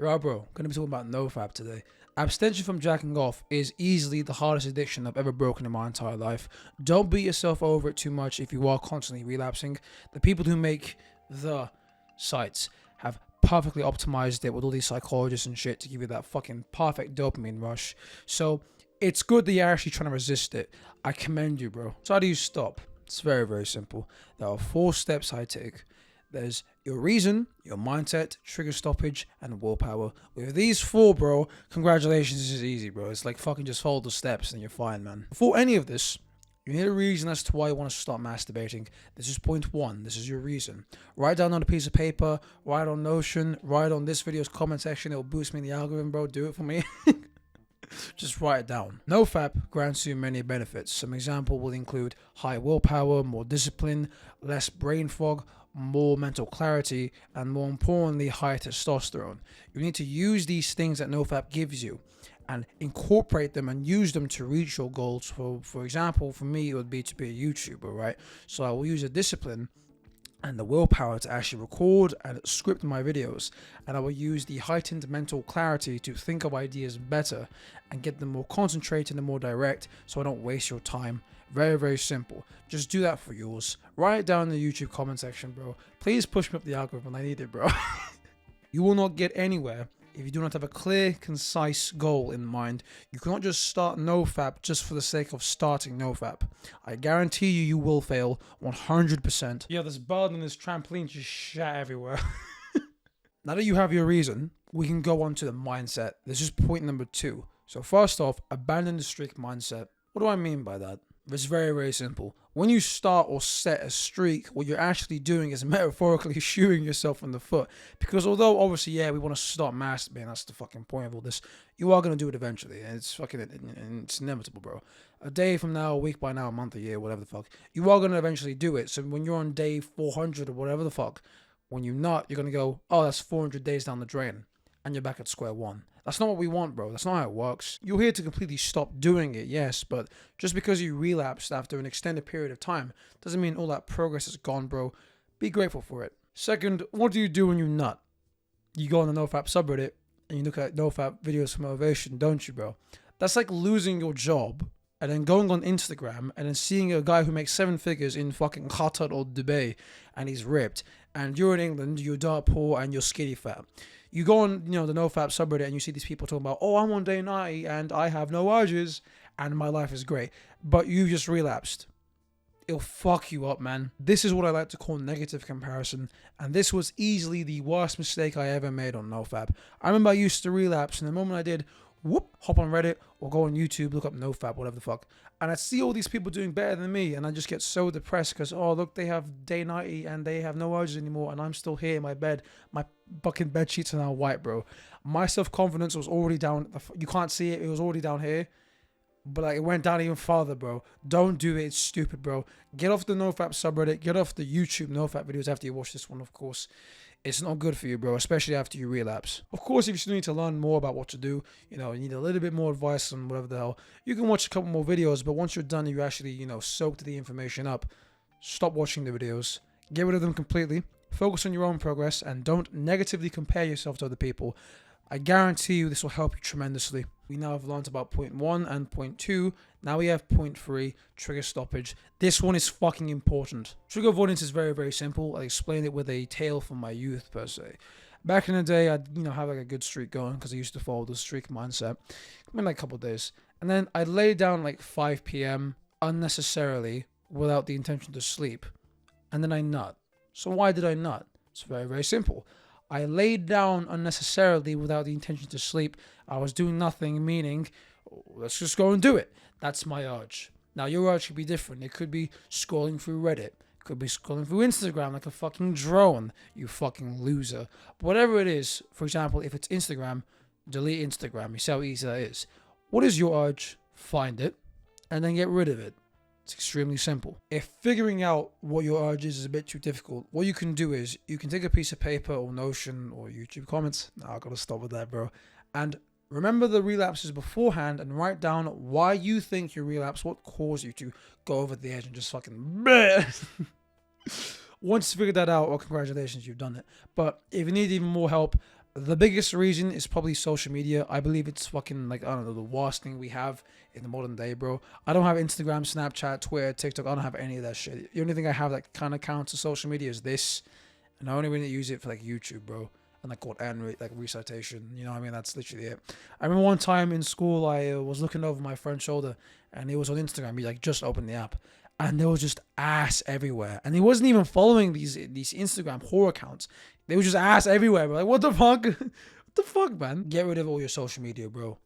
Right, bro. Gonna be talking about NoFap today. Abstention from jacking off is easily the hardest addiction I've ever broken in my entire life. Don't beat yourself over it too much if you are constantly relapsing. The people who make the sites have perfectly optimized it with all these psychologists and shit to give you that fucking perfect dopamine rush. So it's good that you're actually trying to resist it. I commend you, bro. So how do you stop? It's very, very simple. There are 4 steps I take. There's your reason, your mindset, trigger stoppage, and willpower. With these 4, bro, congratulations, this is easy, bro. It's like fucking just follow the steps and you're fine, man. Before any of this, you need a reason as to why you want to stop masturbating. This is point 1. This is your reason. Write down on a piece of paper, write on Notion, write on this video's comment section. It'll boost me in the algorithm, bro. Do it for me. Just write it down. NoFap grants you many benefits. Some example will include high willpower, more discipline, less brain fog, more mental clarity, and more importantly, higher testosterone. You need to use these things that NoFap gives you and incorporate them and use them to reach your goals. For example, for me, it would be to be a YouTuber, right? So I will use a discipline and the willpower to actually record and script my videos, and I will use the heightened mental clarity to think of ideas better and get them more concentrated and more direct so I don't waste your time. Very, very simple. Just do that for yours. Write it down in the YouTube comment section, bro. Please push me up the algorithm. I need it, bro. You will not get anywhere if you do not have a clear, concise goal in mind. You cannot just start NoFap just for the sake of starting NoFap. I guarantee you, you will fail 100%. Yeah, this bird and this trampoline just shat everywhere. Now that you have your reason, we can go on to the mindset. This is point number 2. So first off, abandon the strict mindset. What do I mean by that? It's very, very simple. When you start or set a streak, what you're actually doing is metaphorically shooting yourself in the foot. Because although obviously, yeah, we want to stop masturbating, that's the fucking point of all this, you are going to do it eventually. And it's fucking, and it's inevitable, bro. A day from now, a week by now, a month, a year, whatever the fuck, you are going to eventually do it. So when you're on day 400 or whatever the fuck, when you're not, you're going to go, oh, that's 400 days down the drain. And you're back at square one. That's not what we want, bro. That's not how it works. You're here to completely stop doing it, yes, but just because you relapsed after an extended period of time doesn't mean all that progress is gone, bro. Be grateful for it. Second, what do you do when you nut? You go on the NoFap subreddit and you look at NoFap videos for motivation, don't you, bro? That's like losing your job and then going on Instagram and then seeing a guy who makes 7 figures in fucking Qatar or Dubai and he's ripped, and you're in England, you're dirt poor and you're skinny fat. You go on, the NoFap subreddit and you see these people talking about, oh, I'm on day 90 and I have no urges and my life is great. But you just relapsed. It'll fuck you up, man. This is what I like to call negative comparison. And this was easily the worst mistake I ever made on NoFap. I remember I used to relapse, and the moment I did, hop on Reddit or go on YouTube, look up NoFap, whatever the fuck. And I see all these people doing better than me, and I just get so depressed because, oh, look, they have day 90 and they have no urges anymore, and I'm still here in my bed. My fucking bed sheets are now white, bro. My self-confidence was already down. You can't see it. It was already down here. But like, it went down even farther, bro. Don't do it. It's stupid, bro. Get off the NoFap subreddit. Get off the YouTube NoFap videos after you watch this one, of course. It's not good for you, bro, especially after you relapse. Of course, if you still need to learn more about what to do, you need a little bit more advice on whatever the hell, you can watch a couple more videos, but once you're done, you actually, soaked the information up, stop watching the videos, get rid of them completely, focus on your own progress, and don't negatively compare yourself to other people. I guarantee you this will help you tremendously. We now have learned about point 1 and point 2. Now we have point 3, trigger stoppage. This one is fucking important. Trigger avoidance is very, very simple. I explained it with a tale from my youth, per se. Back in the day, I'd, have like a good streak going because I used to follow the streak mindset. In like a couple of days. And then I'd lay down like 5 p.m. unnecessarily without the intention to sleep. And then I nut. So why did I nut? It's very, very simple. I laid down unnecessarily without the intention to sleep. I was doing nothing, meaning, let's just go and do it. That's my urge. Now, your urge could be different. It could be scrolling through Reddit. It could be scrolling through Instagram like a fucking drone, you fucking loser. But whatever it is, for example, if it's Instagram, delete Instagram. You see how easy that is. What is your urge? Find it, and then get rid of it. It's extremely simple. If figuring out what your urge is a bit too difficult, what you can do is you can take a piece of paper or Notion or YouTube comments. Nah, I gotta stop with that, bro. And remember the relapses beforehand and write down why you think you relapse, what caused you to go over the edge and just fucking Once you figure that out, well, congratulations, you've done it. But if you need even more help, The biggest reason is probably social media. I believe it's fucking like, I don't know, the worst thing we have in the modern day, bro. I don't have Instagram, Snapchat, Twitter, TikTok. I don't have any of that shit. The only thing I have that kind of counts as social media is this, and I only really use it for like YouTube, bro, and like Quran, like recitation. You know what I mean? That's literally it. I remember one time in school, I was looking over my friend's shoulder, and he was on Instagram. He like just opened the app, and there was just ass everywhere, and he wasn't even following these Instagram whore accounts. They were just ass everywhere, bro. Like, what the fuck? What the fuck, man? Get rid of all your social media, bro.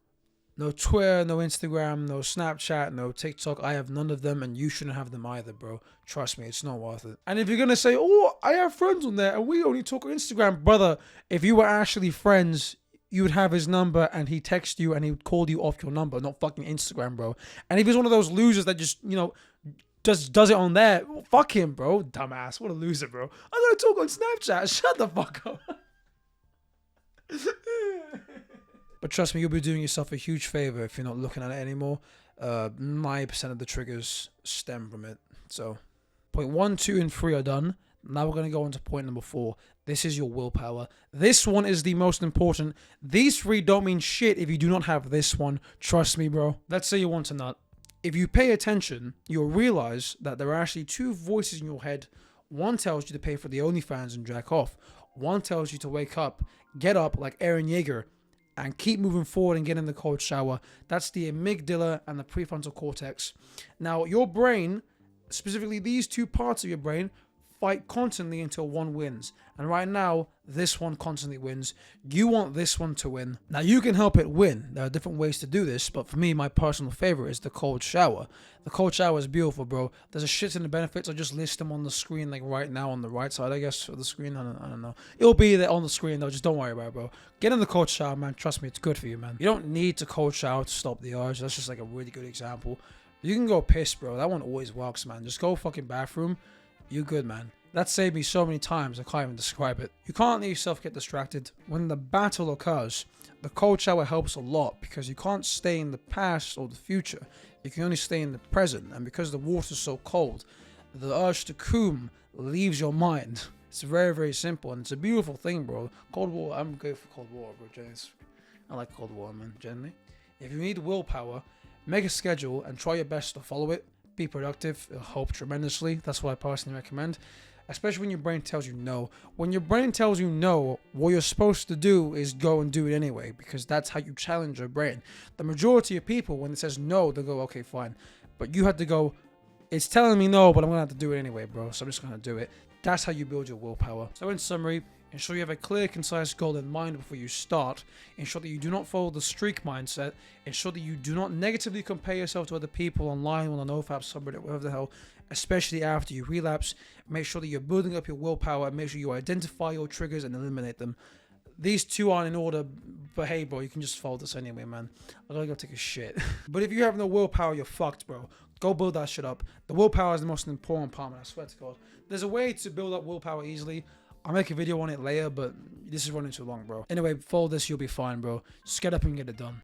No Twitter, no Instagram, no Snapchat, no TikTok. I have none of them, and you shouldn't have them either, bro. Trust me, it's not worth it. And if you're gonna say, oh, I have friends on there, and we only talk on Instagram, brother, if you were actually friends, you would have his number, and he'd text you, and he would call you off your number, not fucking Instagram, bro. And if he's one of those losers that just, you know, does it on there, well, fuck him, bro. Dumbass. What a loser, bro. I'm gonna talk on Snapchat. Shut the fuck up. But trust me, you'll be doing yourself a huge favor if you're not looking at it anymore. 90% of the triggers stem from it. So, point 1, 2, and 3 are done. Now we're going to go on to point number 4. This is your willpower. This one is the most important. These 3 don't mean shit if you do not have this one. Trust me, bro. Let's say you want a nut. If you pay attention, you'll realize that there are actually 2 voices in your head. One tells you to pay for the OnlyFans and jack off. One tells you to wake up, get up like Aaron Yeager, and keep moving forward and get in the cold shower. That's the amygdala and the prefrontal cortex. Now, your brain, specifically these 2 parts of your brain, fight constantly until one wins. And right now, this one constantly wins. You want this one to win. Now, you can help it win. There are different ways to do this, but for me, my personal favorite is the cold shower. The cold shower is beautiful, bro. There's a shit ton of benefits. I'll just list them on the screen, like right now on the right side, I guess, of the screen. I don't know. It'll be there on the screen, though. Just don't worry about it, bro. Get in the cold shower, man. Trust me, it's good for you, man. You don't need to cold shower to stop the urge. That's just like a really good example. You can go piss, bro. That one always works, man. Just go fucking bathroom. You good, man. That saved me so many times, I can't even describe it. You can't let yourself get distracted. When the battle occurs, the cold shower helps a lot because you can't stay in the past or the future. You can only stay in the present. And because the water's so cold, the urge to coom leaves your mind. It's very, very simple. And it's a beautiful thing, bro. Cold water, I'm good for cold water, bro. I like cold water, man, generally. If you need willpower, make a schedule and try your best to follow it. Be productive. It'll help tremendously. That's what I personally recommend. Especially when your brain tells you no. When your brain tells you no, what you're supposed to do is go and do it anyway, because that's how you challenge your brain. The majority of people, when it says no, they'll go, okay, fine. But you have to go, it's telling me no, but I'm going to have to do it anyway, bro. So I'm just going to do it. That's how you build your willpower. So in summary, ensure you have a clear, concise goal in mind before you start. Ensure that you do not follow the streak mindset. Ensure that you do not negatively compare yourself to other people online on the NoFap subreddit, whatever the hell, especially after you relapse. Make sure that you're building up your willpower. Make sure you identify your triggers and eliminate them. These 2 aren't in order, but hey, bro, you can just follow this anyway, man. I gotta go take a shit. But if you have no willpower, you're fucked, bro. Go build that shit up. The willpower is the most important part, man. I swear to God. There's a way to build up willpower easily. I'll make a video on it later, but this is running too long, bro. Anyway, follow this, you'll be fine, bro. Just get up and get it done.